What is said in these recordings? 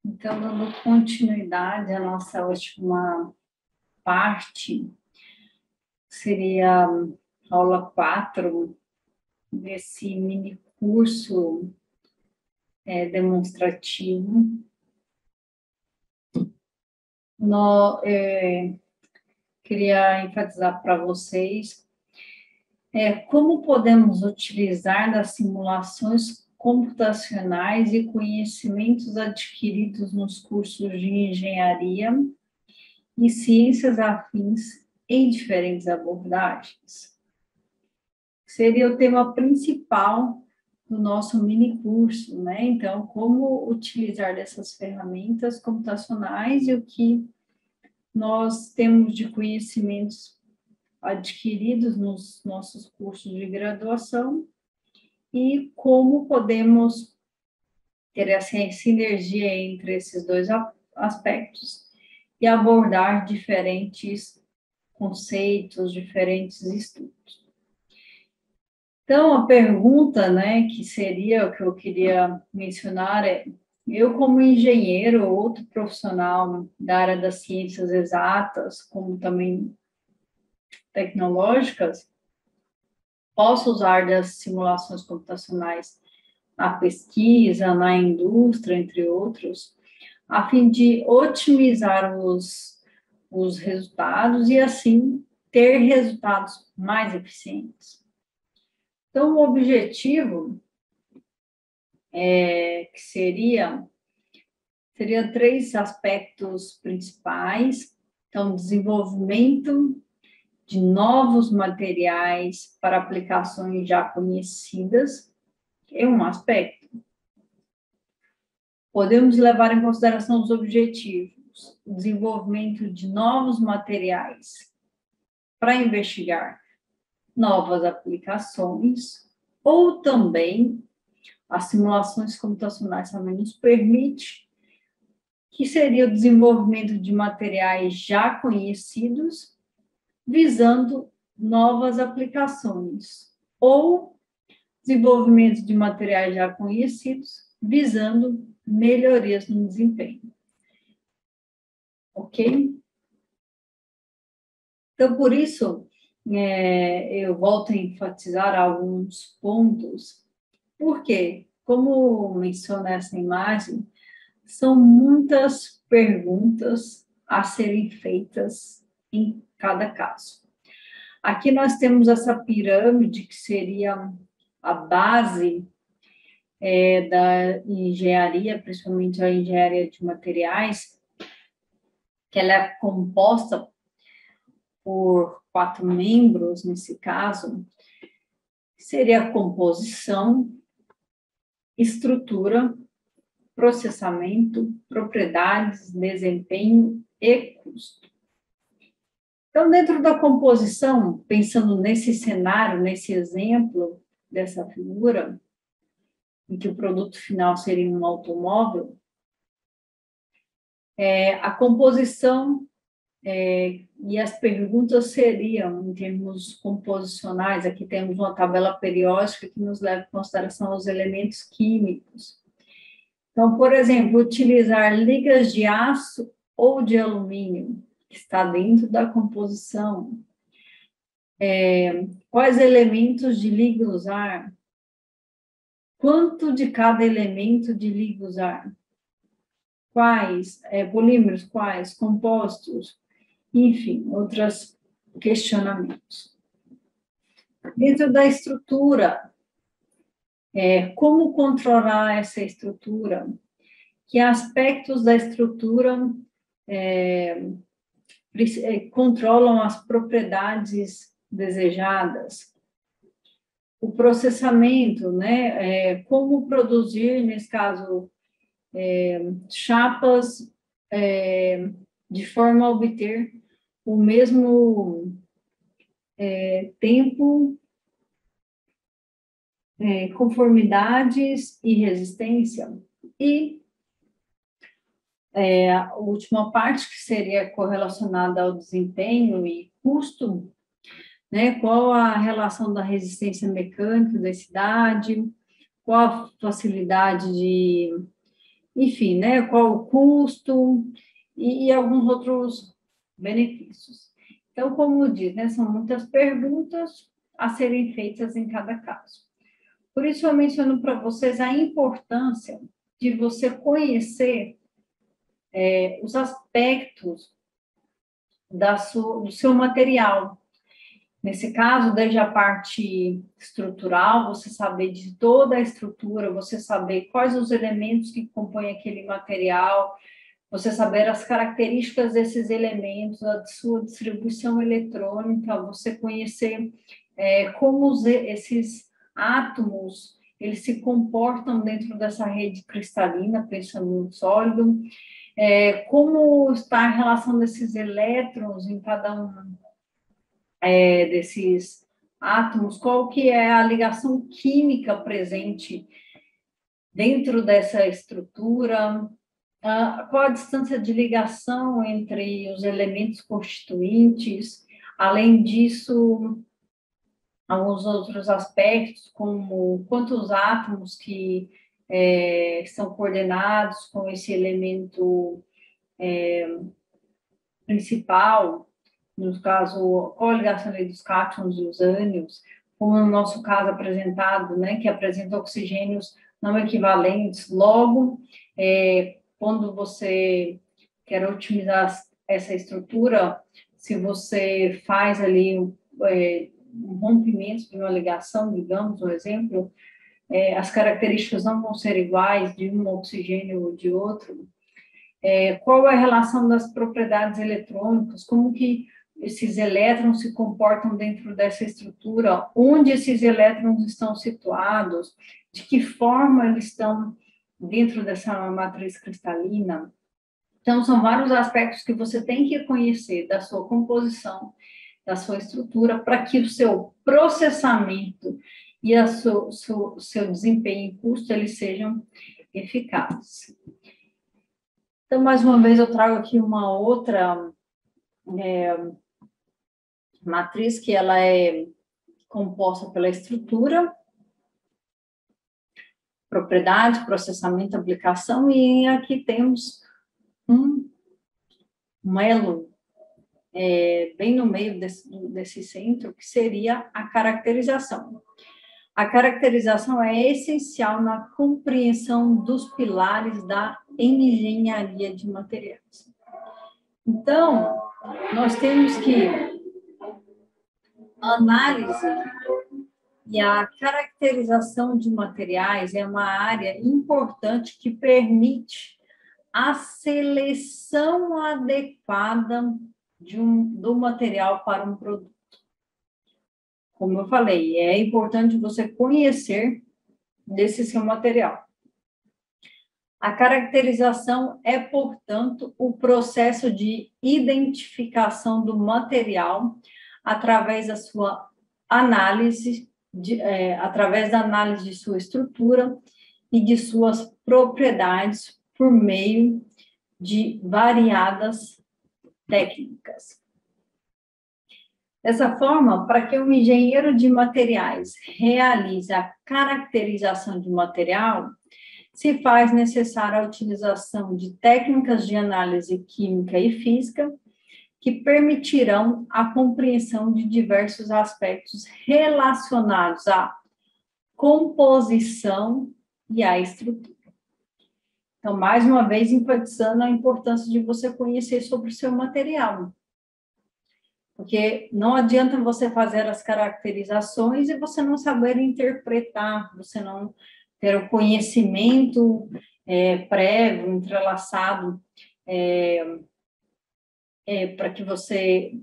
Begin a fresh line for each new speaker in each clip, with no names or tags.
Então, dando continuidade à nossa última parte, seria a aula 4 desse mini curso demonstrativo. Queria enfatizar para vocês como podemos utilizar das simulações computacionais e conhecimentos adquiridos nos cursos de engenharia e ciências afins em diferentes abordagens. Seria o tema principal do nosso mini curso, né? Então, como utilizar dessas ferramentas computacionais e o que nós temos de conhecimentos adquiridos nos nossos cursos de graduação e como podemos ter essa sinergia entre esses dois aspectos e abordar diferentes conceitos, diferentes estudos. Então, a pergunta, né, que seria o que eu queria mencionar eu como engenheiro ou outro profissional da área das ciências exatas, como também tecnológicas, posso usar das simulações computacionais na pesquisa, na indústria, entre outros, a fim de otimizar os resultados e, assim, ter resultados mais eficientes. Então, o objetivo que seria 3 aspectos principais. Então, desenvolvimento de novos materiais para aplicações já conhecidas, é um aspecto. Podemos levar em consideração os objetivos, o desenvolvimento de novos materiais para investigar novas aplicações, ou também as simulações computacionais também nos permite, que seria o desenvolvimento de materiais já conhecidos, visando novas aplicações, ou desenvolvimento de materiais já conhecidos, visando melhorias no desempenho. Ok? Então, por isso, eu volto a enfatizar alguns pontos. Por quê? Como menciona essa imagem, são muitas perguntas a serem feitas em cada caso. Aqui nós temos essa pirâmide, que seria a base da engenharia, principalmente a engenharia de materiais, que ela é composta por 4 membros, nesse caso, seria a composição, estrutura, processamento, propriedades, desempenho e custo. Então, dentro da composição, pensando nesse cenário, nesse exemplo dessa figura, em que o produto final seria um automóvel, a composição e as perguntas seriam, em termos composicionais, aqui temos uma tabela periódica que nos leva em consideração os elementos químicos. Então, por exemplo, utilizar ligas de aço ou de alumínio, que está dentro da composição. Quais elementos de liga usar? Quanto de cada elemento de liga usar? Quais polímeros, quais compostos? Enfim, outros questionamentos. Dentro da estrutura, como controlar essa estrutura? Que aspectos da estrutura controlam as propriedades desejadas? O processamento, né? Como produzir, nesse caso, chapas de forma a obter o mesmo tempo, conformidades e resistência. E a última parte, que seria correlacionada ao desempenho e custo, né? Qual a relação da resistência mecânica, densidade, qual a facilidade de enfim, né, qual o custo e alguns outros benefícios. Então, como diz, né, são muitas perguntas a serem feitas em cada caso. Por isso, eu menciono para vocês a importância de você conhecer os aspectos do seu material. Nesse caso, desde a parte estrutural, você saber de toda a estrutura, você saber quais os elementos que compõem aquele material, você saber as características desses elementos, a sua distribuição eletrônica, você conhecer como esses átomos eles se comportam dentro dessa rede cristalina, pensando no sólido, como está a relação desses elétrons em cada um desses átomos, qual que é a ligação química presente dentro dessa estrutura, qual a distância de ligação entre os elementos constituintes, além disso, alguns outros aspectos, como quantos átomos que são coordenados com esse elemento principal, no caso, qual a ligação dos cátions e os ânions, como no nosso caso apresentado, né, que apresenta oxigênios não equivalentes. Logo, quando você quer otimizar essa estrutura, se você faz ali um rompimento de uma ligação, digamos, um exemplo, as características não vão ser iguais de um oxigênio ou de outro. Qual é a relação das propriedades eletrônicas, como que esses elétrons se comportam dentro dessa estrutura, onde esses elétrons estão situados, de que forma eles estão dentro dessa matriz cristalina. Então, são vários aspectos que você tem que conhecer da sua composição, da sua estrutura, para que o seu processamento e seu desempenho em custo, eles sejam eficazes. Então, mais uma vez, eu trago aqui uma outra matriz, que ela é composta pela estrutura, propriedade, processamento, aplicação, e aqui temos um elo bem no meio desse centro, que seria a caracterização. A caracterização é essencial na compreensão dos pilares da engenharia de materiais. Então, nós temos que análise e a caracterização de materiais é uma área importante que permite a seleção adequada do material para um produto. Como eu falei, é importante você conhecer desse seu material. A caracterização é, portanto, o processo de identificação do material através da sua análise, através da análise de sua estrutura e de suas propriedades por meio de variadas técnicas. Dessa forma, para que um engenheiro de materiais realize a caracterização de material, se faz necessária a utilização de técnicas de análise química e física que permitirão a compreensão de diversos aspectos relacionados à composição e à estrutura. Então, mais uma vez, enfatizando a importância de você conhecer sobre o seu material. Porque não adianta você fazer as caracterizações e você não saber interpretar, você não ter o conhecimento prévio, entrelaçado, para que você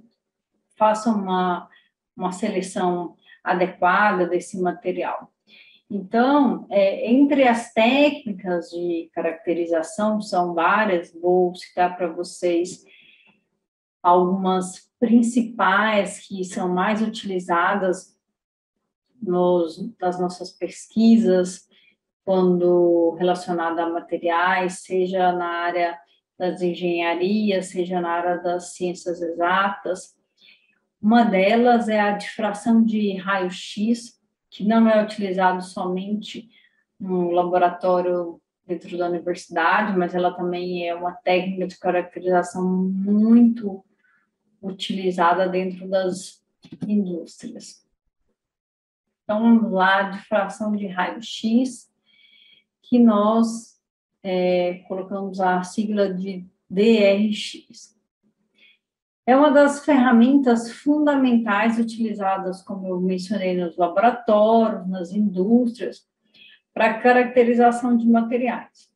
faça uma seleção adequada desse material. Então, entre as técnicas de caracterização, são várias, vou citar para vocês algumas principais que são mais utilizadas nas nossas pesquisas, quando relacionada a materiais, seja na área das engenharias, seja na área das ciências exatas. Uma delas é a difração de raio-x, que não é utilizado somente no laboratório dentro da universidade, mas ela também é uma técnica de caracterização muito utilizada dentro das indústrias. Então, vamos lá, difração de raio-x, que nós colocamos a sigla de DRX. É uma das ferramentas fundamentais utilizadas, como eu mencionei, nos laboratórios, nas indústrias, para caracterização de materiais.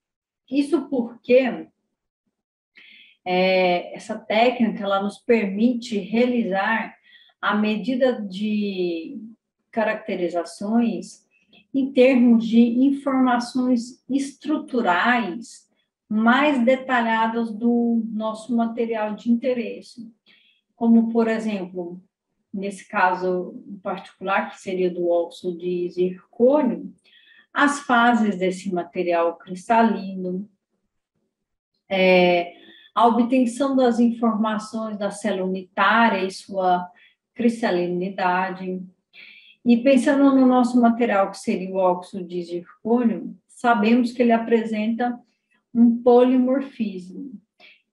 Isso porque essa técnica ela nos permite realizar a medida de caracterizações em termos de informações estruturais mais detalhadas do nosso material de interesse. Como, por exemplo, nesse caso em particular, que seria do óxido de zircônio, as fases desse material cristalino, a obtenção das informações da célula unitária e sua cristalinidade. E pensando no nosso material, que seria o óxido de zircônio, sabemos que ele apresenta um polimorfismo.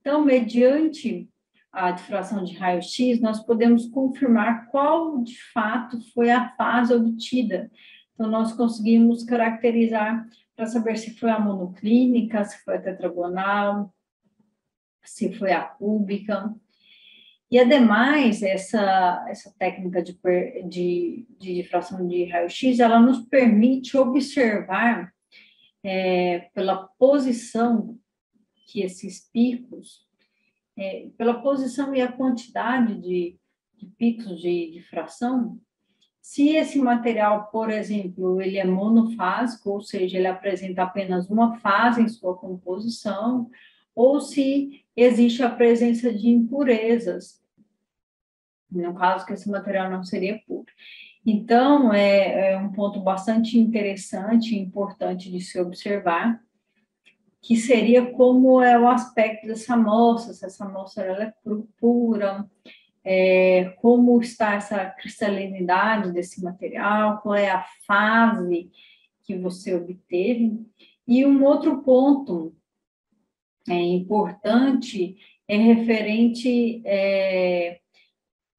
Então, mediante a difração de raio-x, nós podemos confirmar qual, de fato, foi a fase obtida. Então, nós conseguimos caracterizar para saber se foi a monoclínica, se foi a tetragonal, se foi a cúbica. E, ademais, essa técnica de difração de raio-x, ela nos permite observar, pela posição que esses picos, pela posição e a quantidade de picos de difração, se esse material, por exemplo, ele é monofásico, ou seja, ele apresenta apenas uma fase em sua composição, ou se existe a presença de impurezas, no caso que esse material não seria puro. Então, é um ponto bastante interessante e importante de se observar, que seria como é o aspecto dessa amostra, se essa amostra ela é pura, como está essa cristalinidade desse material, qual é a fase que você obteve. E um outro ponto importante é referente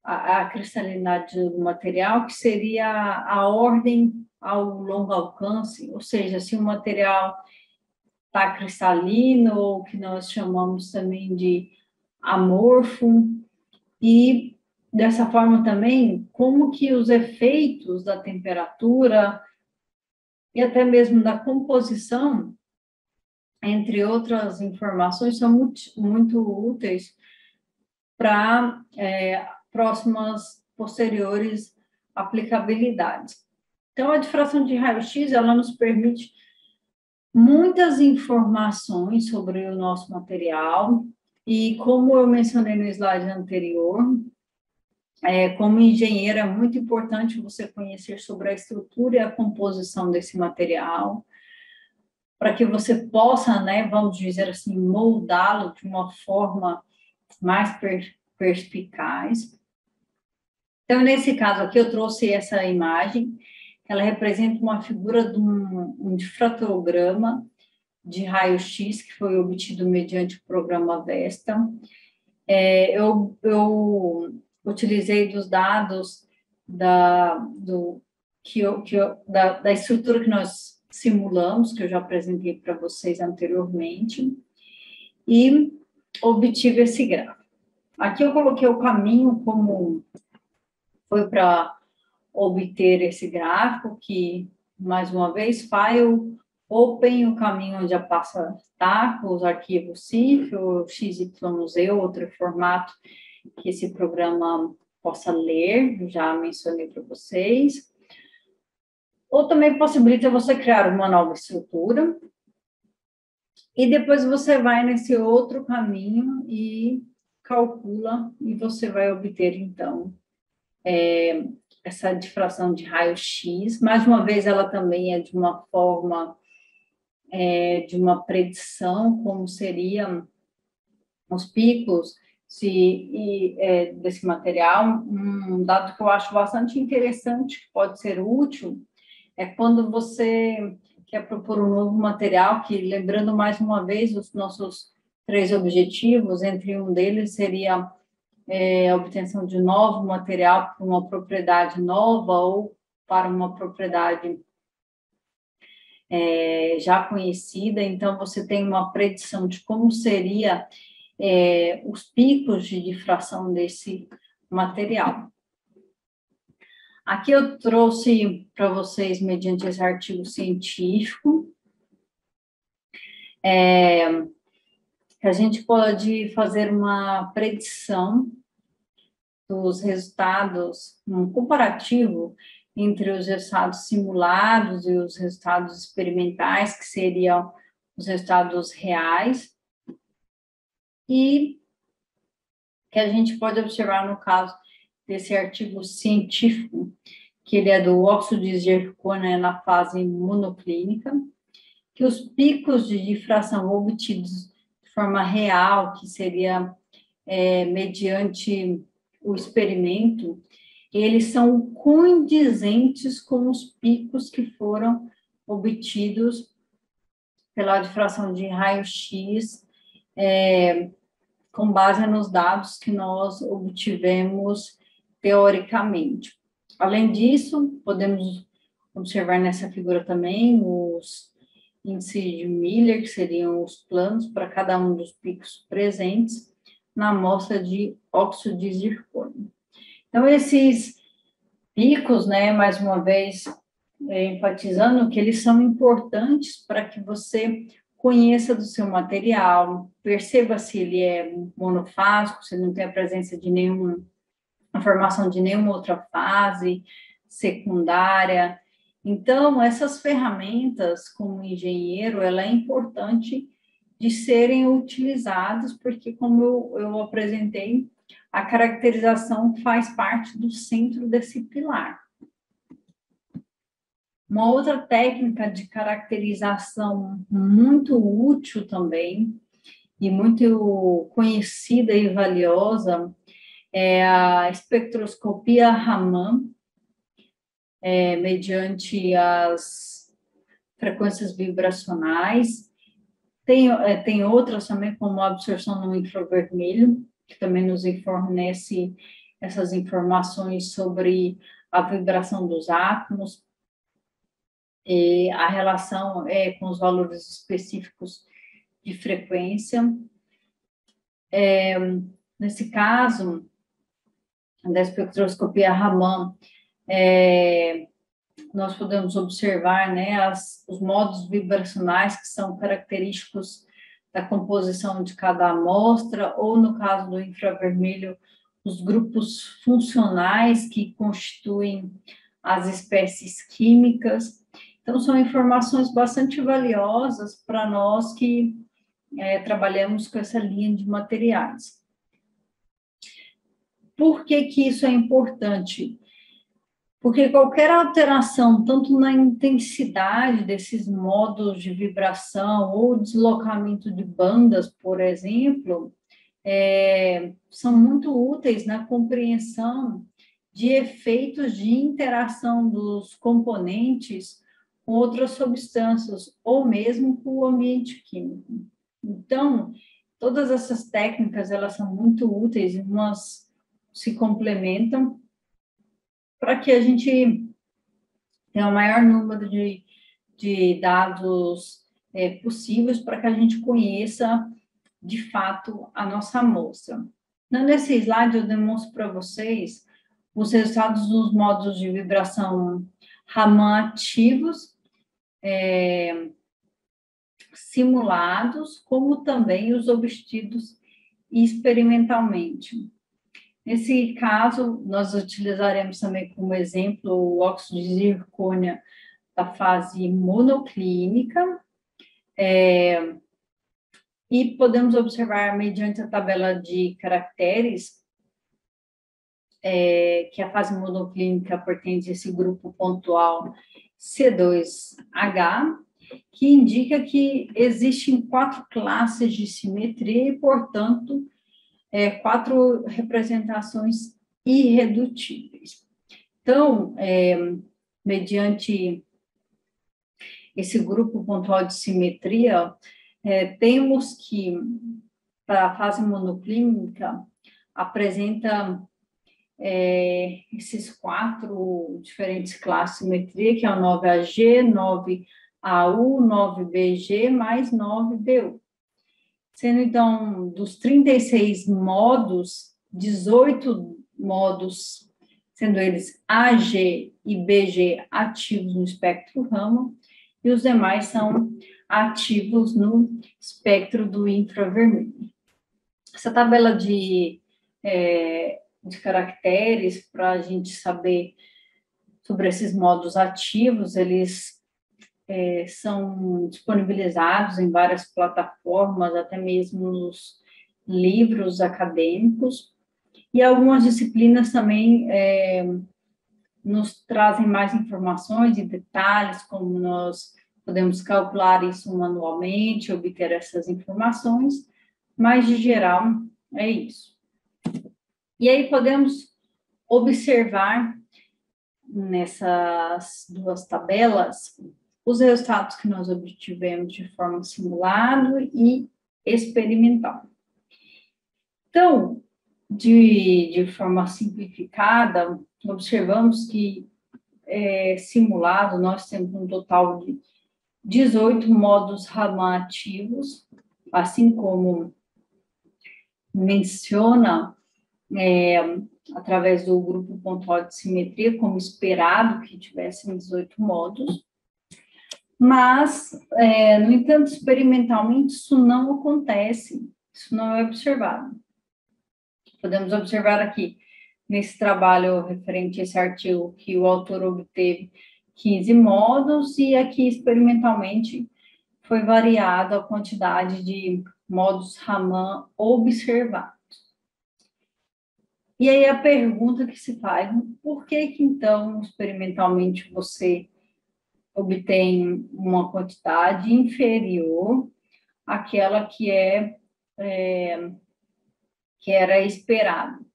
à cristalinidade do material, que seria a ordem ao longo alcance, ou seja, se o material está cristalino, ou que nós chamamos também de amorfo, e dessa forma também, como que os efeitos da temperatura e até mesmo da composição, entre outras informações, são muito úteis para próximas, posteriores aplicabilidades. Então, a difração de raio-x, ela nos permite muitas informações sobre o nosso material, e como eu mencionei no slide anterior, como engenheiro, é muito importante você conhecer sobre a estrutura e a composição desse material, para que você possa, vamos dizer assim, moldá-lo de uma forma mais perspicaz. Então, nesse caso aqui, eu trouxe essa imagem, ela representa uma figura de um difratograma de raio-x que foi obtido mediante o programa Vesta. Eu utilizei dos dados da estrutura que nós simulamos, que eu já apresentei para vocês anteriormente, e obtive esse gráfico. Aqui eu coloquei o caminho como foi para obter esse gráfico, que, mais uma vez, file, open, o caminho onde a pasta está, os arquivos CIF, ou XYZ, outro formato que esse programa possa ler, já mencionei para vocês. Ou também possibilita você criar uma nova estrutura, e depois você vai nesse outro caminho e calcula, e você vai obter, então, essa difração de raio-x. Mais uma vez, ela também é de uma forma, de uma predição, como seriam os picos desse material. Um dado que eu acho bastante interessante, que pode ser útil, é quando você quer propor um novo material, que, lembrando mais uma vez os nossos 3 objetivos, entre um deles seria a obtenção de novo material para uma propriedade nova ou para uma propriedade já conhecida. Então, você tem uma predição de como seria os picos de difração desse material. Aqui eu trouxe para vocês, mediante esse artigo científico, que a gente pode fazer uma predição dos resultados, um comparativo entre os resultados simulados e os resultados experimentais, que seriam os resultados reais, e que a gente pode observar no caso desse artigo científico, que ele é do óxido de zircônia na fase monoclínica, que os picos de difração obtidos de forma real, que seria mediante o experimento, eles são condizentes com os picos que foram obtidos pela difração de raio-x, com base nos dados que nós obtivemos teoricamente. Além disso, podemos observar nessa figura também os índices de Miller, que seriam os planos para cada um dos picos presentes na amostra de óxido de zircônio. Então, esses picos, mais uma vez, enfatizando que eles são importantes para que você conheça do seu material, perceba se ele é monofásico, se não tem a presença de a formação de nenhuma outra fase secundária. Então, essas ferramentas, como engenheiro, ela é importante de serem utilizadas, porque, como eu apresentei, a caracterização faz parte do centro desse pilar. Uma outra técnica de caracterização muito útil também, e muito conhecida e valiosa, é a espectroscopia Raman, mediante as frequências vibracionais. Tem outras também, como a absorção no infravermelho, que também nos fornece essas informações sobre a vibração dos átomos, e a relação com os valores específicos de frequência. Nesse caso, da espectroscopia Raman, nós podemos observar os modos vibracionais que são característicos da composição de cada amostra, ou no caso do infravermelho, os grupos funcionais que constituem as espécies químicas. Então, são informações bastante valiosas para nós que trabalhamos com essa linha de materiais. Por que que isso é importante? Porque qualquer alteração, tanto na intensidade desses modos de vibração ou deslocamento de bandas, por exemplo, são muito úteis na compreensão de efeitos de interação dos componentes com outras substâncias, ou mesmo com o ambiente químico. Então, todas essas técnicas, elas são muito úteis, e umas se complementam, para que a gente tenha o maior número de dados possíveis, para que a gente conheça, de fato, a nossa amostra. Então, nesse slide, eu demonstro para vocês os resultados dos modos de vibração Raman ativos, simulados, como também os obtidos experimentalmente. Nesse caso, nós utilizaremos também como exemplo o óxido de zircônia da fase monoclínica, e podemos observar, mediante a tabela de caracteres, que a fase monoclínica pertence a esse grupo pontual C2H, que indica que existem 4 classes de simetria e, portanto, 4 representações irredutíveis. Então, mediante esse grupo pontual de simetria, temos que, para a fase monoclínica, apresenta esses 4 diferentes classes de simetria, que é o 9AG, 9AU, 9BG, mais 9BU. Sendo, então, dos 36 modos, 18 modos, sendo eles AG e BG ativos no espectro Raman, e os demais são ativos no espectro do infravermelho. Essa tabela de caracteres, para a gente saber sobre esses modos ativos, eles são disponibilizados em várias plataformas, até mesmo nos livros acadêmicos, e algumas disciplinas também nos trazem mais informações e detalhes, como nós podemos calcular isso manualmente, obter essas informações, mas, de geral, é isso. E aí podemos observar nessas 2 tabelas os resultados que nós obtivemos de forma simulada e experimental. Então, de forma simplificada, observamos que, simulado, nós temos um total de 18 modos Raman ativos, assim como menciona através do grupo pontual de simetria, como esperado que tivessem 18 modos, mas, no entanto, experimentalmente, isso não acontece, isso não é observado. Podemos observar aqui, nesse trabalho referente a esse artigo, que o autor obteve 15 modos, e aqui, experimentalmente, foi variado a quantidade de modos Raman observados. E aí a pergunta que se faz, por que então, experimentalmente, você obtém uma quantidade inferior àquela que era esperado?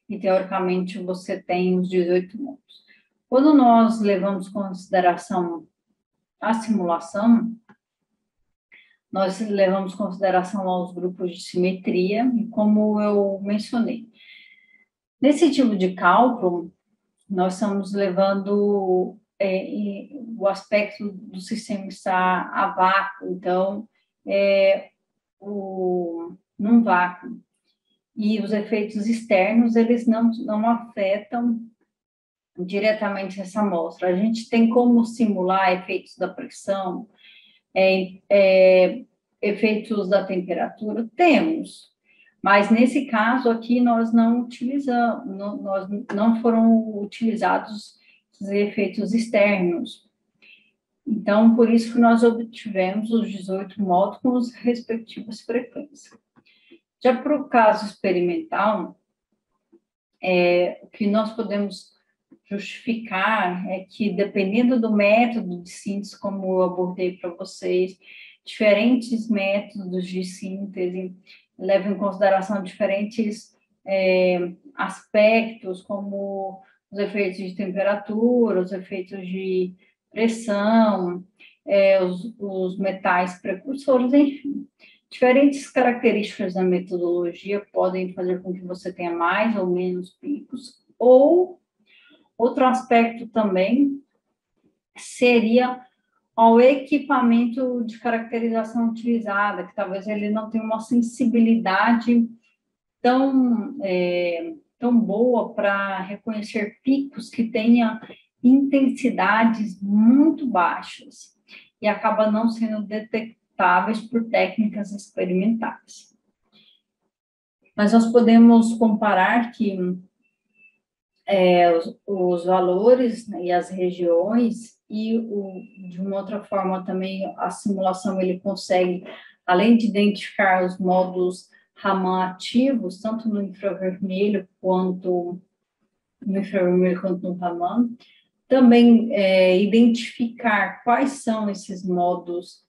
E, teoricamente, você tem os 18 modos. Quando nós levamos em consideração a simulação, nós levamos em consideração aos grupos de simetria, e como eu mencionei. Nesse tipo de cálculo, nós estamos levando o aspecto do sistema estar a vácuo, então, num vácuo. E os efeitos externos, eles não afetam diretamente essa amostra. A gente tem como simular efeitos da pressão, efeitos da temperatura? Temos. Mas, nesse caso aqui, nós não utilizamos, não foram utilizados os efeitos externos. Então, por isso que nós obtivemos os 18 modos com as respectivas frequências. Já para o caso experimental, o que nós podemos justificar é que, dependendo do método de síntese, como eu abordei para vocês, diferentes métodos de síntese levam em consideração diferentes aspectos, como os efeitos de temperatura, os efeitos de pressão, os metais precursores, enfim. Diferentes características da metodologia podem fazer com que você tenha mais ou menos picos, ou outro aspecto também seria o equipamento de caracterização utilizada, que talvez ele não tenha uma sensibilidade tão boa para reconhecer picos que tenham intensidades muito baixas e acaba não sendo detectáveis por técnicas experimentais. Mas nós podemos comparar que os valores, né, e as regiões, e de uma outra forma também a simulação ele consegue, além de identificar os modos Raman ativos, tanto no infravermelho quanto no Raman, também identificar quais são esses modos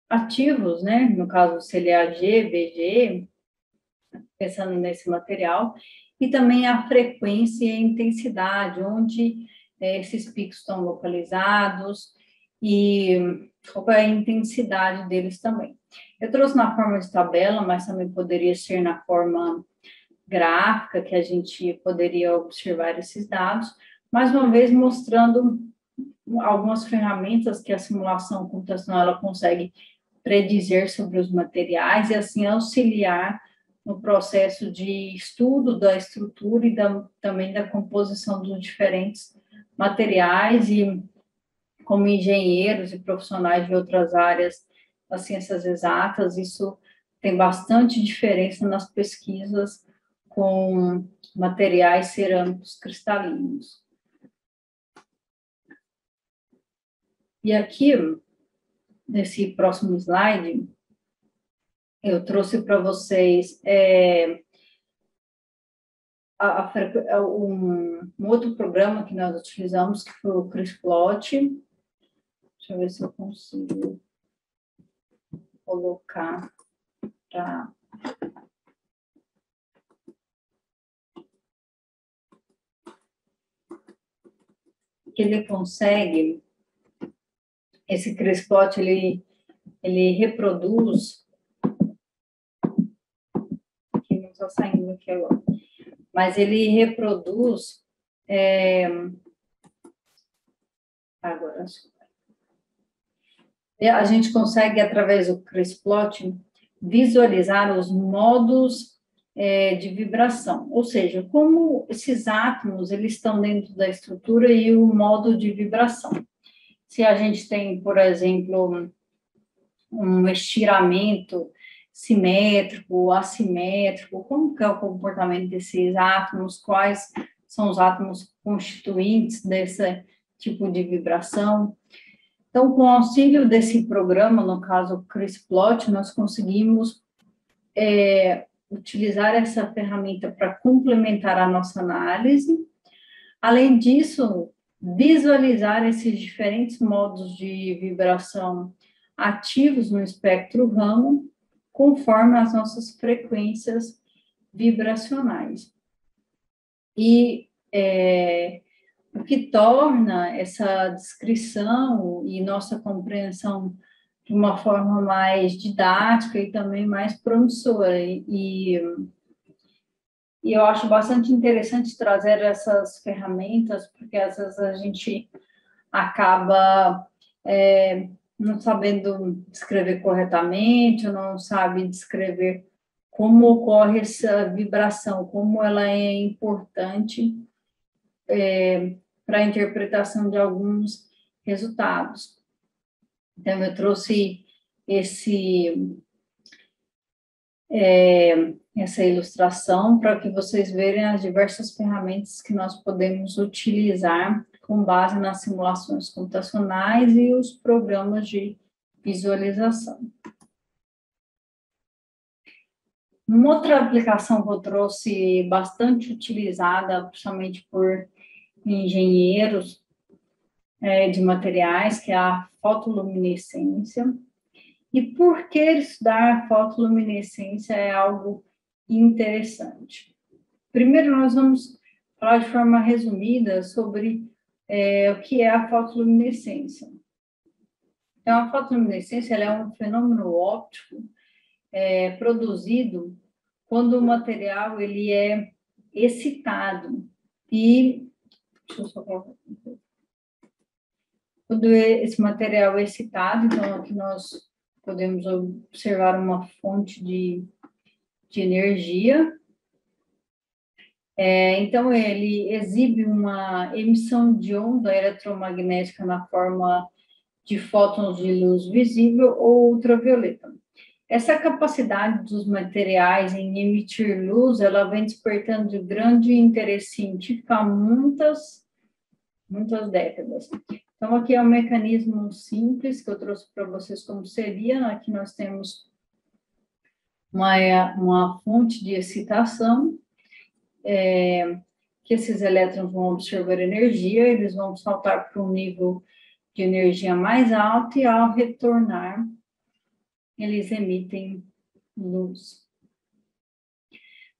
ativos, né? No caso, se ele é AG, BG, pensando nesse material, e também a frequência e a intensidade, onde esses picos estão localizados, e qual é a intensidade deles também. Eu trouxe na forma de tabela, mas também poderia ser na forma gráfica, que a gente poderia observar esses dados, mais uma vez mostrando algumas ferramentas que a simulação computacional ela consegue predizer sobre os materiais e assim auxiliar no processo de estudo da estrutura e também da composição dos diferentes materiais e como engenheiros e profissionais de outras áreas das ciências exatas, isso tem bastante diferença nas pesquisas com materiais cerâmicos cristalinos. E aqui, nesse próximo slide, eu trouxe para vocês um outro programa que nós utilizamos, que foi o CRISPLOT. Deixa eu ver se eu consigo colocar para... que ele consegue, esse CRISPLOT, ele reproduz, que não está saindo aqui agora, mas ele reproduz, agora, a gente consegue, através do CRISPLOT, visualizar os modos de vibração, ou seja, como esses átomos eles estão dentro da estrutura e o modo de vibração. Se a gente tem, por exemplo, um estiramento simétrico, assimétrico, como que é o comportamento desses átomos, quais são os átomos constituintes desse tipo de vibração. Então, com o auxílio desse programa, no caso o CRISPLOT, nós conseguimos utilizar essa ferramenta para complementar a nossa análise. Além disso, visualizar esses diferentes modos de vibração ativos no espectro Raman, conforme as nossas frequências vibracionais. E o que torna essa descrição e nossa compreensão de uma forma mais didática e também mais promissora. E eu acho bastante interessante trazer essas ferramentas, porque às vezes a gente acaba não sabendo descrever corretamente, ou não sabe descrever como ocorre essa vibração, como ela é importante para a interpretação de alguns resultados. Então, eu trouxe essa ilustração para que vocês vejam as diversas ferramentas que nós podemos utilizar com base nas simulações computacionais e os programas de visualização. Uma outra aplicação que eu trouxe bastante utilizada, principalmente por engenheiros de materiais, que é a fotoluminescência. E por que estudar a fotoluminescência é algo interessante? Primeiro, nós vamos falar de forma resumida sobre o que é a fotoluminescência. Então, a fotoluminescência ela é um fenômeno óptico produzido quando o material ele é excitado. E, deixa eu só colocar aqui. Quando esse material é excitado, então aqui nós podemos observar uma fonte de energia. Então, ele exibe uma emissão de onda eletromagnética na forma de fótons de luz visível ou ultravioleta. Essa capacidade dos materiais em emitir luz, ela vem despertando de grande interesse científico há muitas décadas. Então, aqui é um mecanismo simples que eu trouxe para vocês como seria. Aqui nós temos uma fonte de excitação, que esses elétrons vão absorver energia, eles vão saltar para um nível de energia mais alto e, ao retornar, eles emitem luz.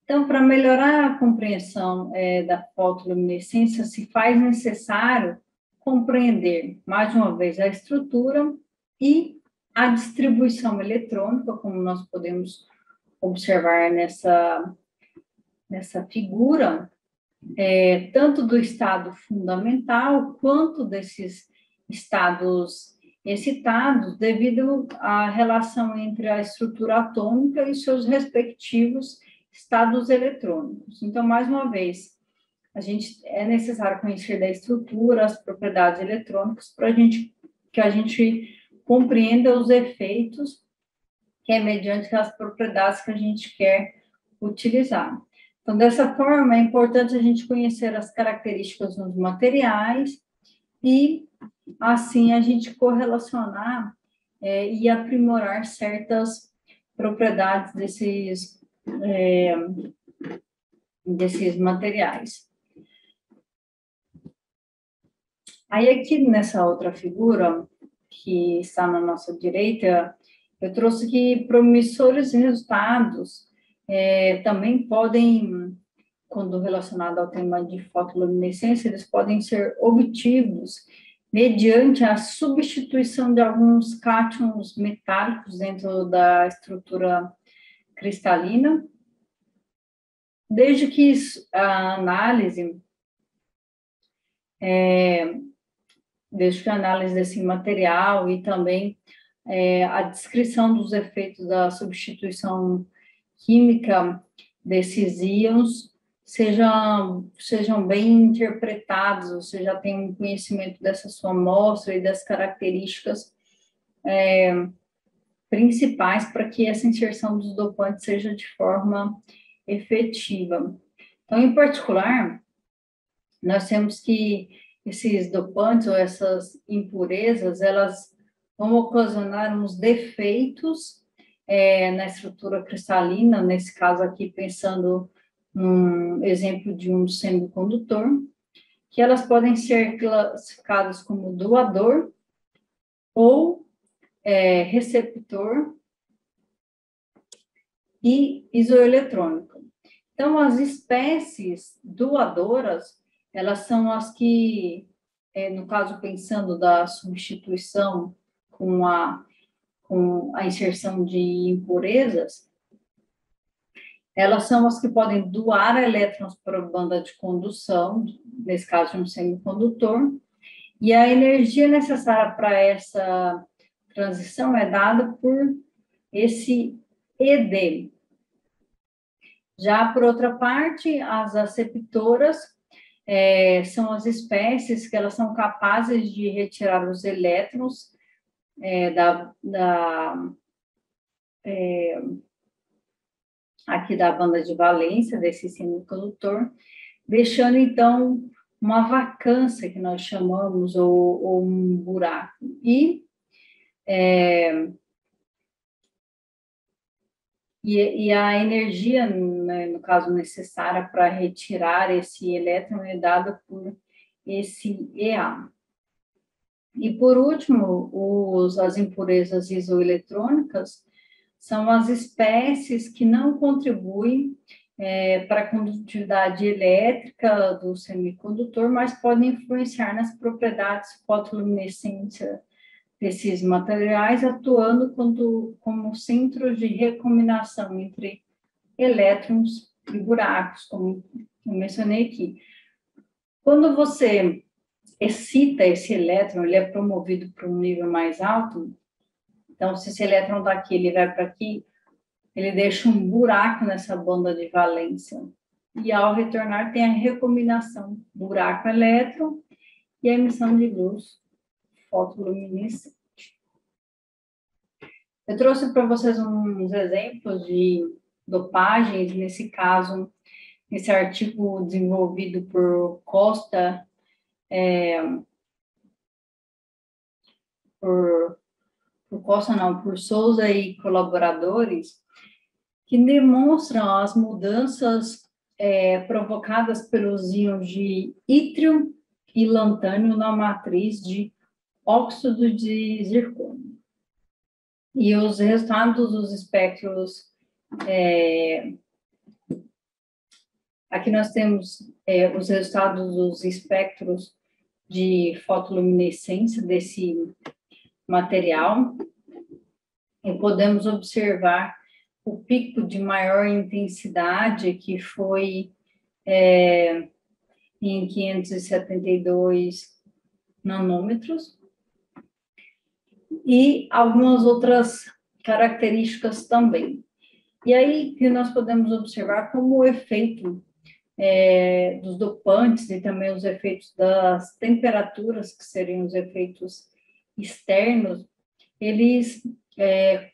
Então, para melhorar a compreensão da fotoluminescência, se faz necessário compreender, mais uma vez, a estrutura e a distribuição eletrônica, como nós podemos observar nessa figura, tanto do estado fundamental quanto desses estados excitados, devido à relação entre a estrutura atômica e seus respectivos estados eletrônicos. Então, mais uma vez, é necessário conhecer da estrutura, as propriedades eletrônicas, para que a gente compreenda os efeitos, que é mediante as propriedades que a gente quer utilizar. Então, dessa forma, é importante a gente conhecer as características dos materiais e, assim, a gente correlacionar e aprimorar certas propriedades desses materiais. Aí, aqui nessa outra figura, que está na nossa direita, eu trouxe aqui promissores resultados, também podem, quando relacionado ao tema de fotoluminescência, eles podem ser obtidos mediante a substituição de alguns cátions metálicos dentro da estrutura cristalina, desde que a análise desse material e também a descrição dos efeitos da substituição química desses íons sejam bem interpretados, você já tem um conhecimento dessa sua amostra e das características principais para que essa inserção dos dopantes seja de forma efetiva. Então, em particular, nós temos que esses dopantes ou essas impurezas, elas vão ocasionar uns defeitos na estrutura cristalina, nesse caso aqui pensando num exemplo de um semicondutor, que elas podem ser classificadas como doador ou receptor e isoeletrônico. Então, as espécies doadoras, elas são as que, no caso, pensando da substituição com a inserção de impurezas, elas são as que podem doar elétrons para a banda de condução, nesse caso, um semicondutor, e a energia necessária para essa transição é dada por esse ED. Já, por outra parte, as aceptoras são as espécies que elas são capazes de retirar os elétrons aqui da banda de valência desse semicondutor, deixando, então, uma vacância, que nós chamamos, ou um buraco. E a energia, né, no caso, necessária para retirar esse elétron é dada por esse EA. E, por último, as impurezas isoeletrônicas são as espécies que não contribuem para a condutividade elétrica do semicondutor, mas podem influenciar nas propriedades fotoluminescentes desses materiais, atuando como centros de recombinação entre elétrons e buracos, como eu mencionei aqui. Quando você excita esse elétron, ele é promovido para um nível mais alto. Então, se esse elétron daqui, ele vai para aqui, ele deixa um buraco nessa banda de valência. E, ao retornar, tem a recombinação buraco-elétron e a emissão de luz fotoluminescente. Eu trouxe para vocês uns exemplos de dopagens, nesse caso, esse artigo desenvolvido por Costa, por Souza e colaboradores, que demonstram as mudanças provocadas pelos íons de ítrio e lantânio na matriz de óxido de zircônio. E os resultados dos espectros, aqui nós temos os resultados dos espectros de fotoluminescência desse material e podemos observar o pico de maior intensidade, que foi em 572 nanômetros, e algumas outras características também. E aí que nós podemos observar como o efeito dos dopantes e também os efeitos das temperaturas, que seriam os efeitos externos, eles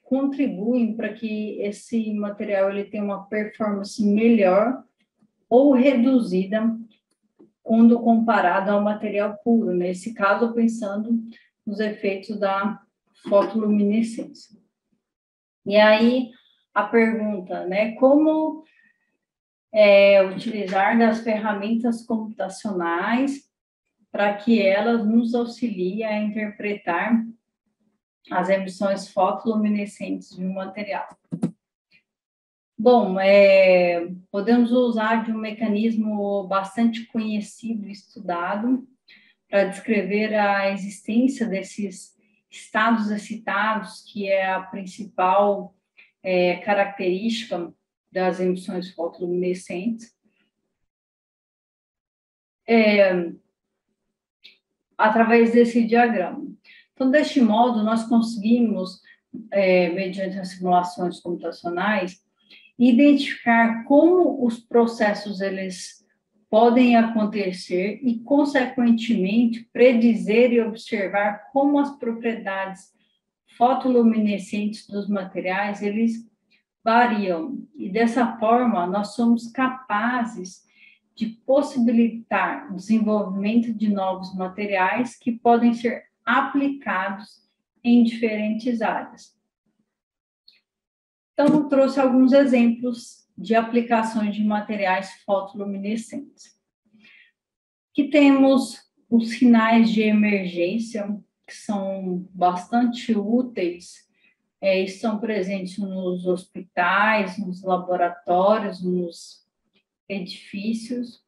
contribuem para que esse material ele tenha uma performance melhor ou reduzida quando comparado ao material puro, nesse caso, pensando nos efeitos da fotoluminescência. E aí, a pergunta, né, como utilizar das ferramentas computacionais para que elas nos auxiliem a interpretar as emissões fotoluminescentes de um material? Bom, podemos usar de um mecanismo bastante conhecido e estudado para descrever a existência desses estados excitados, que é a principal característica das emissões fotoluminescentes, através desse diagrama. Então, deste modo, nós conseguimos, mediante as simulações computacionais, identificar como os processos eles podem acontecer e, consequentemente, predizer e observar como as propriedades fotoluminescentes dos materiais eles variam. E, dessa forma, nós somos capazes de possibilitar o desenvolvimento de novos materiais que podem ser aplicados em diferentes áreas. Então, eu trouxe alguns exemplos de aplicações de materiais fotoluminescentes. Aqui temos os sinais de emergência, que são bastante úteis, estão presentes nos hospitais, nos laboratórios, nos edifícios,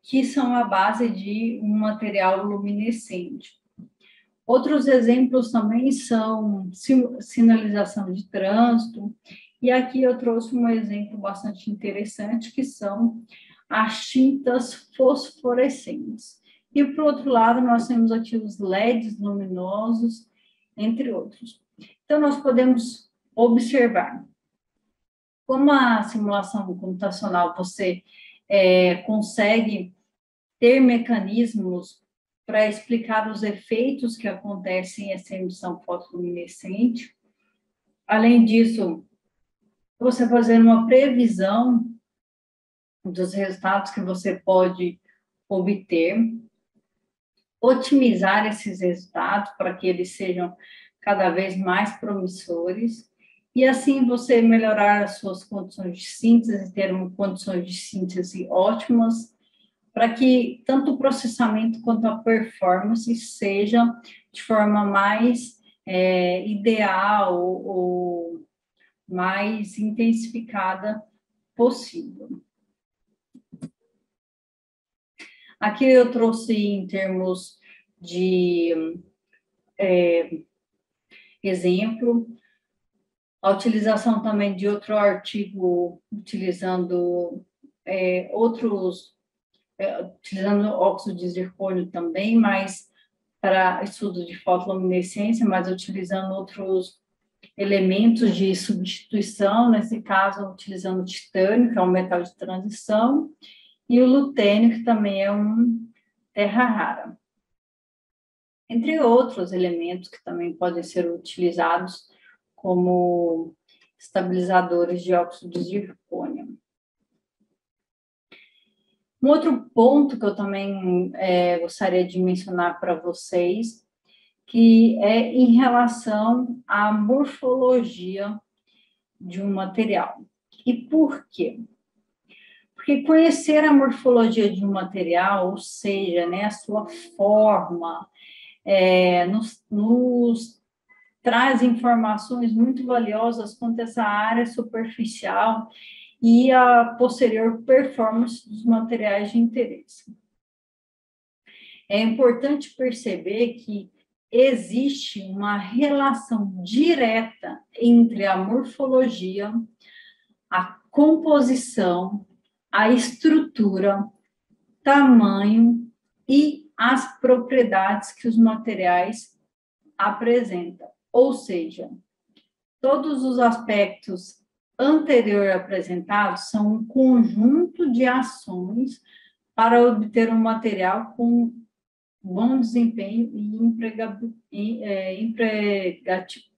que são a base de um material luminescente. Outros exemplos também são sinalização de trânsito, e aqui eu trouxe um exemplo bastante interessante, que são as tintas fosforescentes. E, por outro lado, nós temos aqui os LEDs luminosos, entre outros. Então, nós podemos observar como a simulação computacional você consegue ter mecanismos para explicar os efeitos que acontecem nessa emissão fotoluminescente. Além disso, você fazer uma previsão dos resultados que você pode obter, otimizar esses resultados para que eles sejam cada vez mais promissores, e assim você melhorar as suas condições de síntese, ter condições de síntese ótimas, para que tanto o processamento quanto a performance seja de forma mais ideal ou mais intensificada possível. Aqui eu trouxe em termos de exemplo, a utilização também de outro artigo utilizando utilizando óxido de zircônio também, mas para estudo de fotoluminescência, mas utilizando outros elementos de substituição, nesse caso, utilizando o titânio, que é um metal de transição, e o lutênio, que também é um terra rara. Entre outros elementos que também podem ser utilizados como estabilizadores de óxido de zircônio. Um outro ponto que eu também gostaria de mencionar para vocês, que é em relação à morfologia de um material. E por quê? Porque conhecer a morfologia de um material, ou seja, né, a sua forma, nos traz informações muito valiosas quanto a essa área superficial e a posterior performance dos materiais de interesse. É importante perceber que existe uma relação direta entre a morfologia, a composição, a estrutura, tamanho e as propriedades que os materiais apresentam. Ou seja, todos os aspectos anterior apresentados são um conjunto de ações para obter um material com bom desempenho e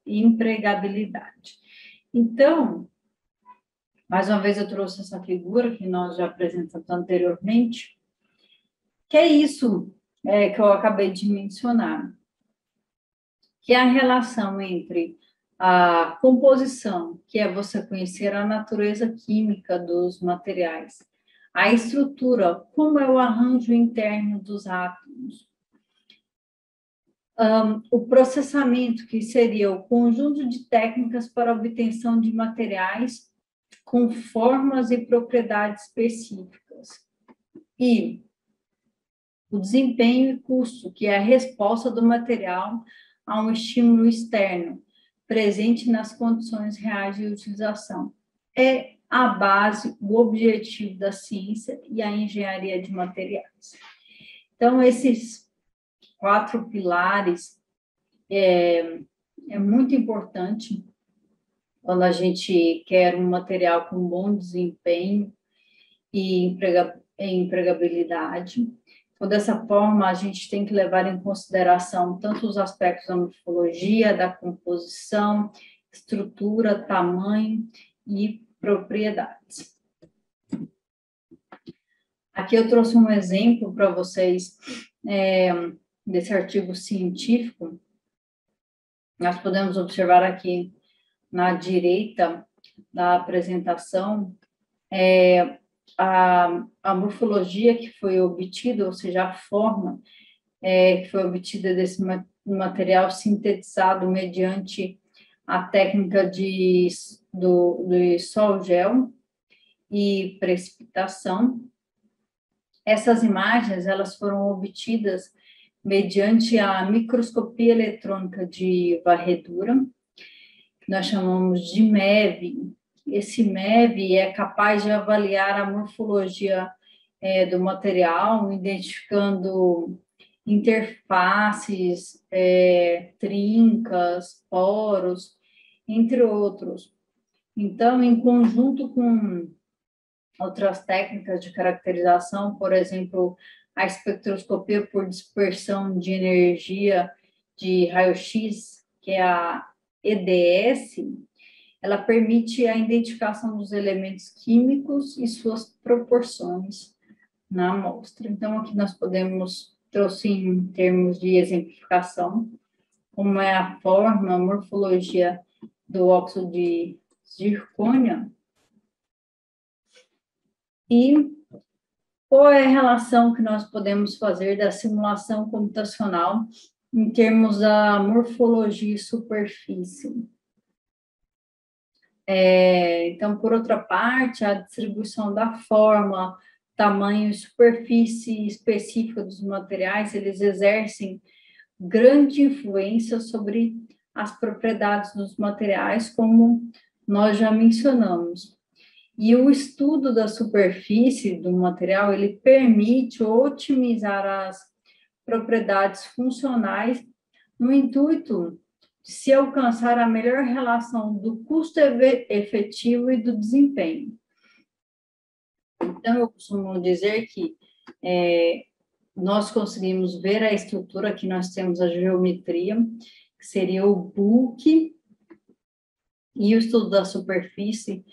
empregabilidade. Então, mais uma vez eu trouxe essa figura que nós já apresentamos anteriormente, que é isso que eu acabei de mencionar, que é a relação entre a composição, que é você conhecer a natureza química dos materiais, a estrutura, como é o arranjo interno dos átomos, o processamento, que seria o conjunto de técnicas para obtenção de materiais com formas e propriedades específicas, e o desempenho e custo, que é a resposta do material a um estímulo externo, presente nas condições reais de utilização. É a base, o objetivo da ciência e a engenharia de materiais. Então, esses 4 pilares é muito importante quando a gente quer um material com bom desempenho e empregabilidade. Então, dessa forma, a gente tem que levar em consideração tanto os aspectos da morfologia, da composição, estrutura, tamanho e propriedades. Aqui eu trouxe um exemplo para vocês desse artigo científico. Nós podemos observar aqui na direita da apresentação a morfologia que foi obtida, ou seja, a forma que foi obtida desse material sintetizado mediante a técnica do sol-gel e precipitação. Essas imagens, elas foram obtidas mediante a microscopia eletrônica de varredura, que nós chamamos de MEV. Esse MEV é capaz de avaliar a morfologia do material, identificando interfaces, trincas, poros, entre outros. Então, em conjunto com outras técnicas de caracterização, por exemplo, a espectroscopia por dispersão de energia de raio-x, que é a EDS, ela permite a identificação dos elementos químicos e suas proporções na amostra. Então, aqui nós trouxe em termos de exemplificação, como é a forma, a morfologia do óxido de zircônia, e qual é a relação que nós podemos fazer da simulação computacional em termos da morfologia e superfície. Então, por outra parte, a distribuição da forma, tamanho e superfície específica dos materiais, eles exercem grande influência sobre as propriedades dos materiais, como nós já mencionamos. E o estudo da superfície do material, ele permite otimizar as propriedades funcionais no intuito de se alcançar a melhor relação do custo efetivo e do desempenho. Então, eu costumo dizer que nós conseguimos ver a estrutura, aqui nós temos a geometria, que seria o bulk, e o estudo da superfície,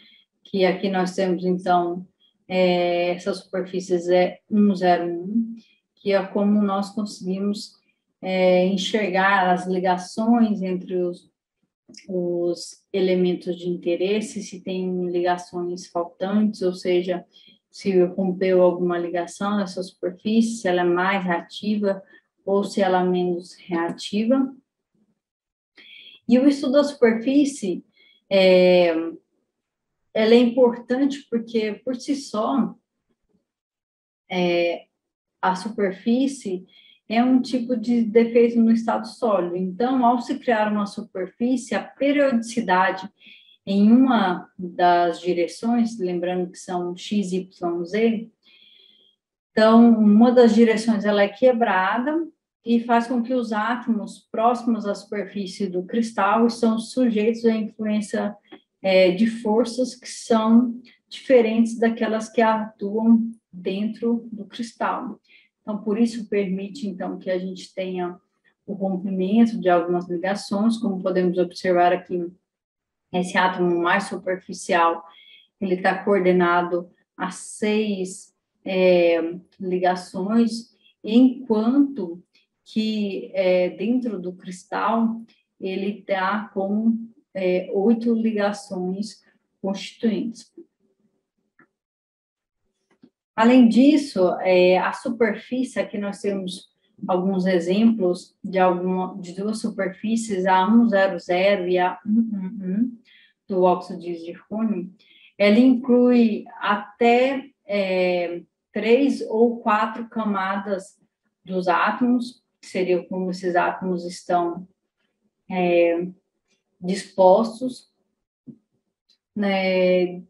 que aqui nós temos, então, essa superfície 101, que é como nós conseguimos enxergar as ligações entre os elementos de interesse, se tem ligações faltantes, ou seja, se rompeu alguma ligação nessa superfície, se ela é mais reativa ou se ela é menos reativa. E o estudo da superfície ela é importante porque, por si só, a superfície é um tipo de defeito no estado sólido. Então, ao se criar uma superfície, a periodicidade em uma das direções, lembrando que são x, y, z, então, uma das direções ela é quebrada e faz com que os átomos próximos à superfície do cristal estão sujeitos à influência de forças que são diferentes daquelas que atuam dentro do cristal. Então, por isso permite, então, que a gente tenha o rompimento de algumas ligações, como podemos observar aqui, esse átomo mais superficial, ele está coordenado a 6 ligações, enquanto que dentro do cristal ele está com 8 ligações constituintes. Além disso, a superfície, aqui nós temos alguns exemplos de duas superfícies, a 100 e a 111 do óxido de zircônio. Ela inclui até 3 ou 4 camadas dos átomos, que seria como esses átomos estão dispostos, né,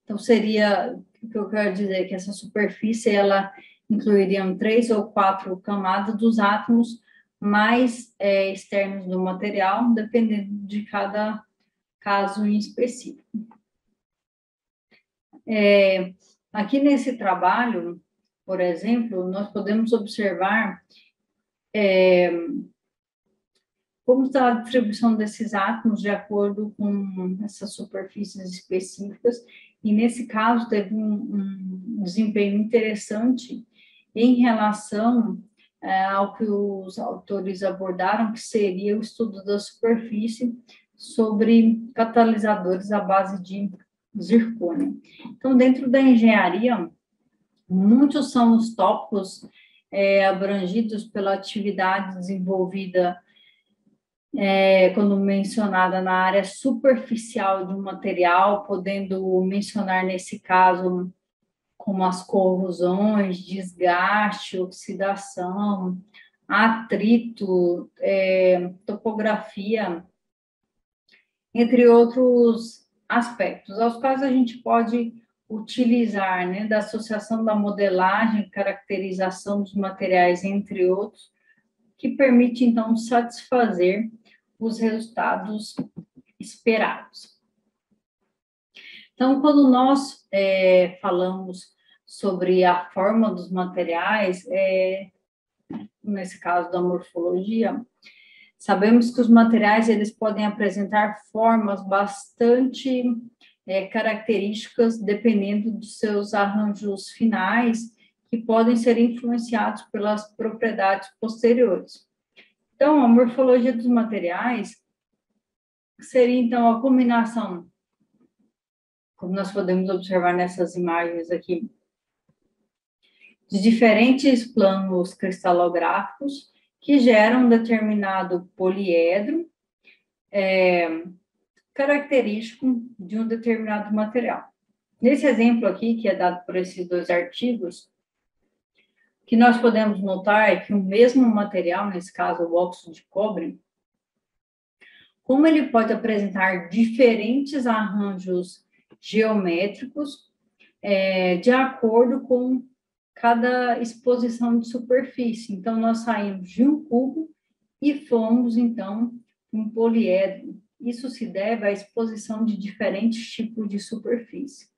então seria, o que eu quero dizer, que essa superfície, ela incluiria 3 ou 4 camadas dos átomos mais externos do material, dependendo de cada caso em específico. Aqui nesse trabalho, por exemplo, nós podemos observar como está a distribuição desses átomos de acordo com essas superfícies específicas, e nesse caso teve um desempenho interessante em relação ao que os autores abordaram, que seria o estudo da superfície sobre catalisadores à base de zircônio. Então, dentro da engenharia, muitos são os tópicos abrangidos pela atividade desenvolvida quando mencionada na área superficial de um material, podendo mencionar nesse caso como as corrosões, desgaste, oxidação, atrito, topografia, entre outros aspectos, aos quais a gente pode utilizar, né, da associação da modelagem, caracterização dos materiais, entre outros, que permite, então, satisfazer os resultados esperados. Então, quando nós falamos sobre a forma dos materiais, nesse caso da morfologia, sabemos que os materiais eles podem apresentar formas bastante características dependendo dos seus arranjos finais, que podem ser influenciados pelas propriedades posteriores. Então, a morfologia dos materiais seria, então, a combinação, como nós podemos observar nessas imagens aqui, de diferentes planos cristalográficos que geram um determinado poliedro característico de um determinado material. Nesse exemplo aqui, que é dado por esses dois artigos, que nós podemos notar é que o mesmo material, nesse caso o óxido de cobre, como ele pode apresentar diferentes arranjos geométricos de acordo com cada exposição de superfície. Então, nós saímos de um cubo e fomos, então, um poliedro. Isso se deve à exposição de diferentes tipos de superfície.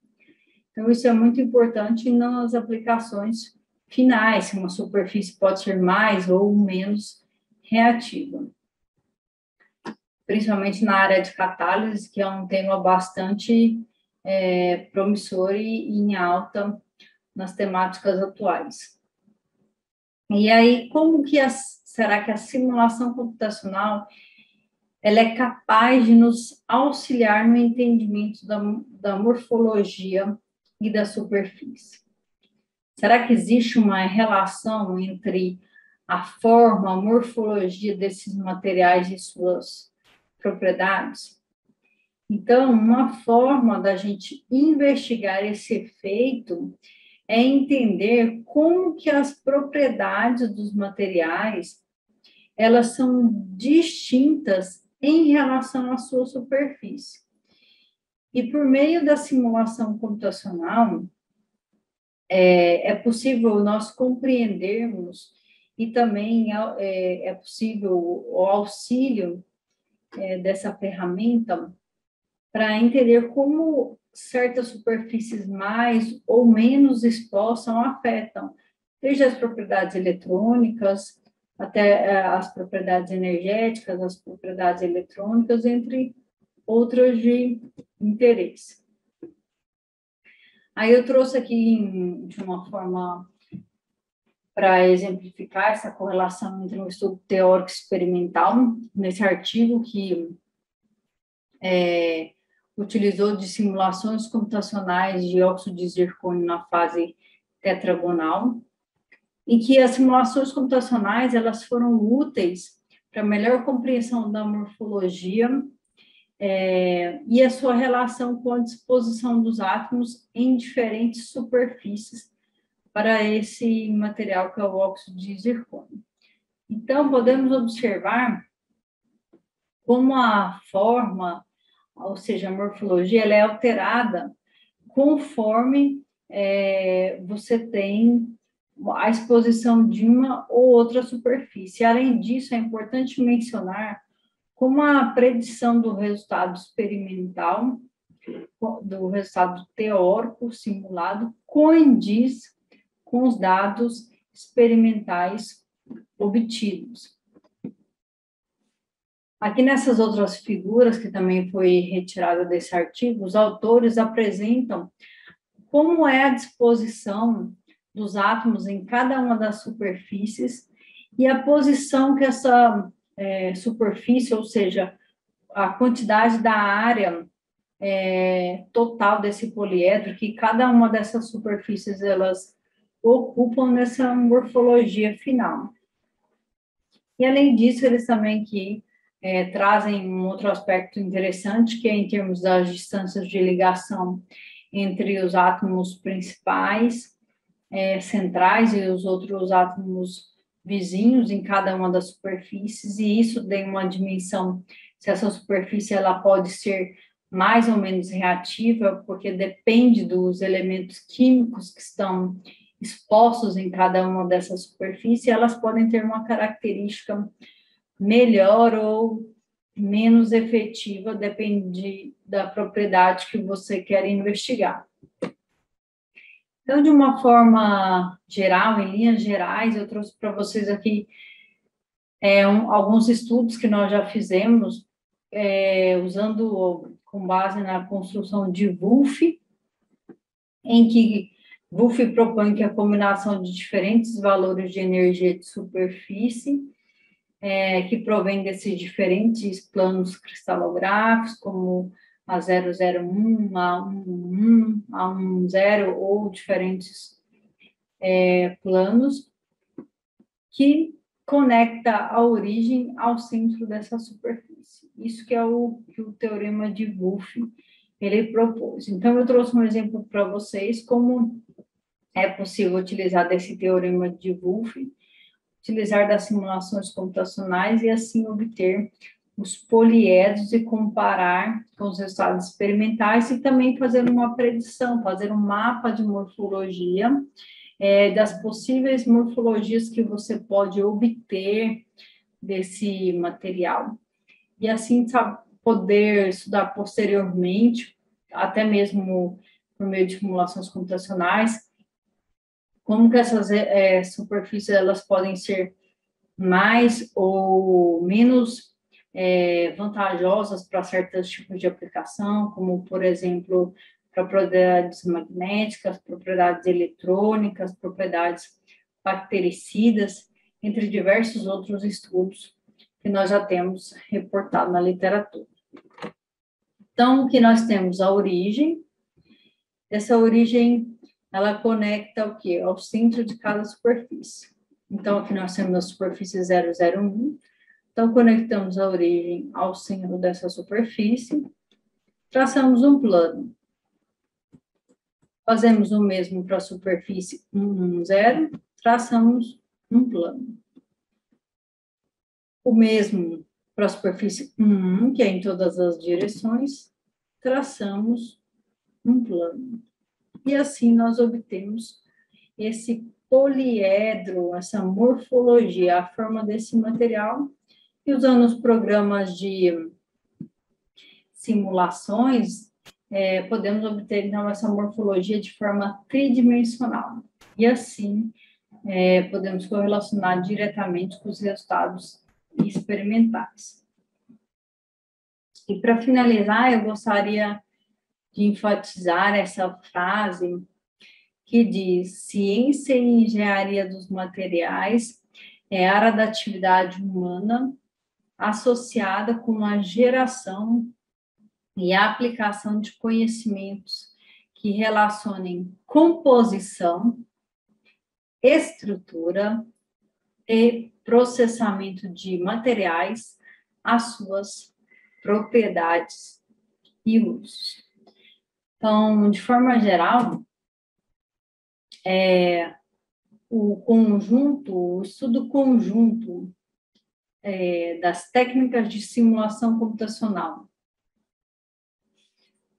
Então, isso é muito importante nas aplicações finais, se uma superfície pode ser mais ou menos reativa. Principalmente na área de catálise, que é um tema bastante promissor e em alta nas temáticas atuais. E aí, como que será que a simulação computacional ela é capaz de nos auxiliar no entendimento da morfologia e da superfície? Será que existe uma relação entre a forma, a morfologia desses materiais e suas propriedades? Então, uma forma da gente investigar esse efeito é entender como que as propriedades dos materiais, elas são distintas em relação à sua superfície. E por meio da simulação computacional, é possível nós compreendermos e também é possível o auxílio dessa ferramenta para entender como certas superfícies mais ou menos expostas afetam, desde as propriedades eletrônicas até as propriedades energéticas, as propriedades eletrônicas, entre outras de interesse. Aí eu trouxe aqui de uma forma para exemplificar essa correlação entre um estudo teórico e experimental, nesse artigo que utilizou de simulações computacionais de óxido de zircônio na fase tetragonal, em que as simulações computacionais elas foram úteis para melhor compreensão da morfologia e a sua relação com a disposição dos átomos em diferentes superfícies para esse material que é o óxido de zircônio. Então, podemos observar como a forma, ou seja, a morfologia, ela é alterada conforme você tem a exposição de uma ou outra superfície. Além disso, é importante mencionar como a predição do resultado experimental, do resultado teórico simulado, coincide com os dados experimentais obtidos. Aqui nessas outras figuras, que também foi retirada desse artigo, os autores apresentam como é a disposição dos átomos em cada uma das superfícies e a posição que essa superfície, ou seja, a quantidade da área total desse poliedro, que cada uma dessas superfícies elas ocupam nessa morfologia final. E, além disso, eles também trazem um outro aspecto interessante, que é em termos das distâncias de ligação entre os átomos principais, centrais, e os outros átomos vizinhos em cada uma das superfícies, e isso tem uma dimensão, se essa superfície ela pode ser mais ou menos reativa, porque depende dos elementos químicos que estão expostos em cada uma dessas superfícies, elas podem ter uma característica melhor ou menos efetiva, depende da propriedade que você quer investigar. Então, de uma forma geral, em linhas gerais, eu trouxe para vocês aqui alguns estudos que nós já fizemos, usando com base na construção de Wolff, em que Wolff propõe que a combinação de diferentes valores de energia de superfície, que provém desses diferentes planos cristalográficos, como a 001, a 11, a 10, ou diferentes planos, que conecta a origem ao centro dessa superfície. Isso que é que o teorema de Wolff ele propôs. Então, eu trouxe um exemplo para vocês como é possível utilizar desse teorema de Wolff, utilizar das simulações computacionais e assim obter os poliedros e comparar com os resultados experimentais e também fazer uma predição, fazer um mapa de morfologia das possíveis morfologias que você pode obter desse material. E assim poder estudar posteriormente, até mesmo por meio de simulações computacionais, como que essas superfícies elas podem ser mais ou menos vantajosas para certos tipos de aplicação, como, por exemplo, propriedades magnéticas, propriedades eletrônicas, propriedades bactericidas, entre diversos outros estudos que nós já temos reportado na literatura. Então, o que nós temos? A origem. Essa origem, ela conecta o quê? Ao centro de cada superfície. Então, aqui nós temos a superfície 001. Então, conectamos a origem ao centro dessa superfície. traçamos um plano. Fazemos o mesmo para a superfície 1, 0, traçamos um plano. O mesmo para a superfície 1, que é em todas as direções, traçamos um plano. E assim nós obtemos esse poliedro, essa morfologia, a forma desse material. E usando os programas de simulações, podemos obter, então, essa morfologia de forma tridimensional. E assim, podemos correlacionar diretamente com os resultados experimentais. E para finalizar, eu gostaria de enfatizar essa frase que diz: ciência e engenharia dos materiais é a área da atividade humana associada com a geração e a aplicação de conhecimentos que relacionem composição, estrutura e processamento de materiais às suas propriedades e usos. Então, de forma geral, o estudo conjunto das técnicas de simulação computacional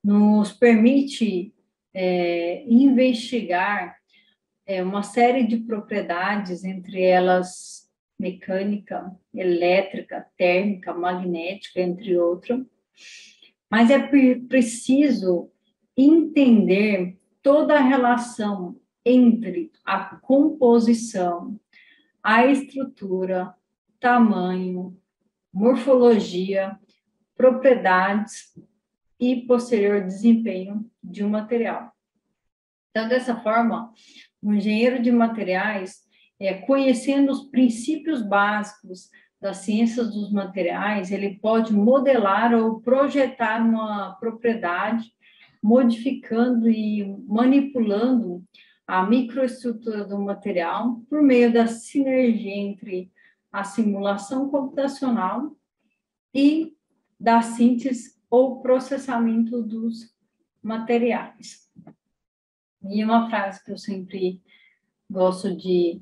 nos permite investigar uma série de propriedades, entre elas mecânica, elétrica, térmica, magnética, entre outras, mas é preciso entender toda a relação entre a composição, a estrutura, tamanho, morfologia, propriedades e posterior desempenho de um material. Então, dessa forma, o engenheiro de materiais, conhecendo os princípios básicos das ciências dos materiais, ele pode modelar ou projetar uma propriedade, modificando e manipulando a microestrutura do material por meio da sinergia entre a simulação computacional e da síntese ou processamento dos materiais. E uma frase que eu sempre gosto de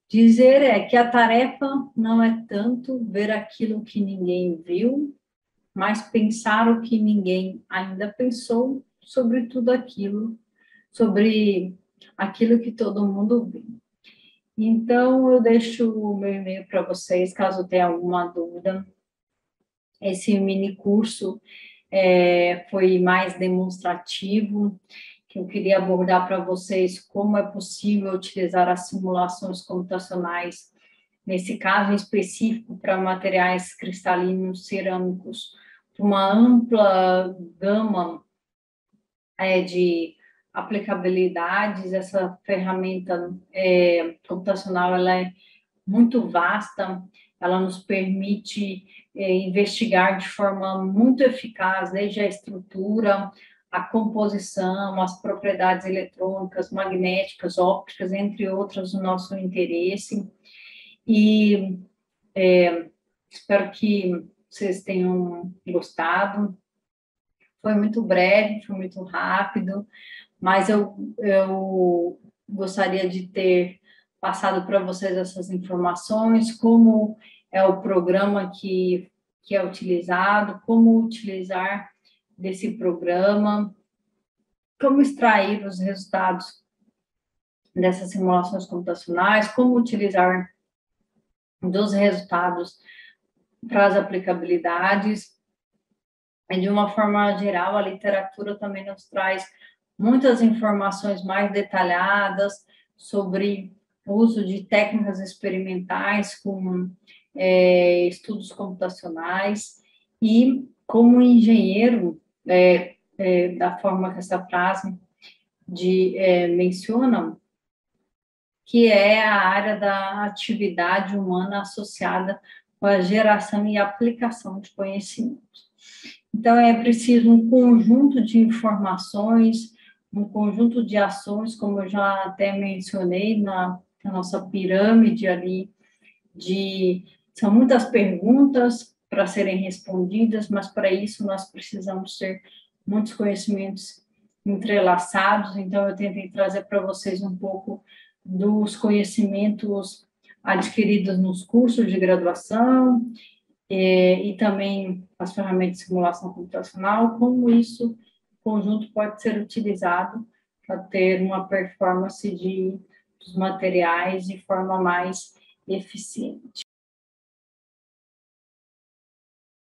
dizer é que a tarefa não é tanto ver aquilo que ninguém viu, mas pensar o que ninguém ainda pensou sobre tudo aquilo, sobre aquilo que todo mundo viu. Então, eu deixo o meu e-mail para vocês, caso tenha alguma dúvida. Esse mini curso foi mais demonstrativo, que eu queria abordar para vocês como é possível utilizar as simulações computacionais, nesse caso em específico, para materiais cristalinos cerâmicos, uma ampla gama de aplicabilidades. Essa ferramenta computacional ela é muito vasta, ela nos permite investigar de forma muito eficaz, desde a estrutura, a composição, as propriedades eletrônicas, magnéticas, ópticas, entre outras, do nosso interesse. E espero que vocês tenham gostado. Foi muito breve, foi muito rápido, mas eu gostaria de ter passado para vocês essas informações, como é o programa que é utilizado, como utilizar desse programa, como extrair os resultados dessas simulações computacionais, como utilizar dos resultados para as aplicabilidades. E, de uma forma geral, a literatura também nos traz muitas informações mais detalhadas sobre o uso de técnicas experimentais com estudos computacionais. E, como engenheiro, da forma que essa frase menciona, que é a área da atividade humana associada com a geração e aplicação de conhecimentos. Então, é preciso um conjunto de informações, um conjunto de ações, como eu já até mencionei na nossa pirâmide ali, são muitas perguntas, para serem respondidas, mas para isso nós precisamos ter muitos conhecimentos entrelaçados, então eu tentei trazer para vocês um pouco dos conhecimentos adquiridos nos cursos de graduação e também as ferramentas de simulação computacional, como isso, em conjunto, pode ser utilizado para ter uma performance dos materiais de forma mais eficiente.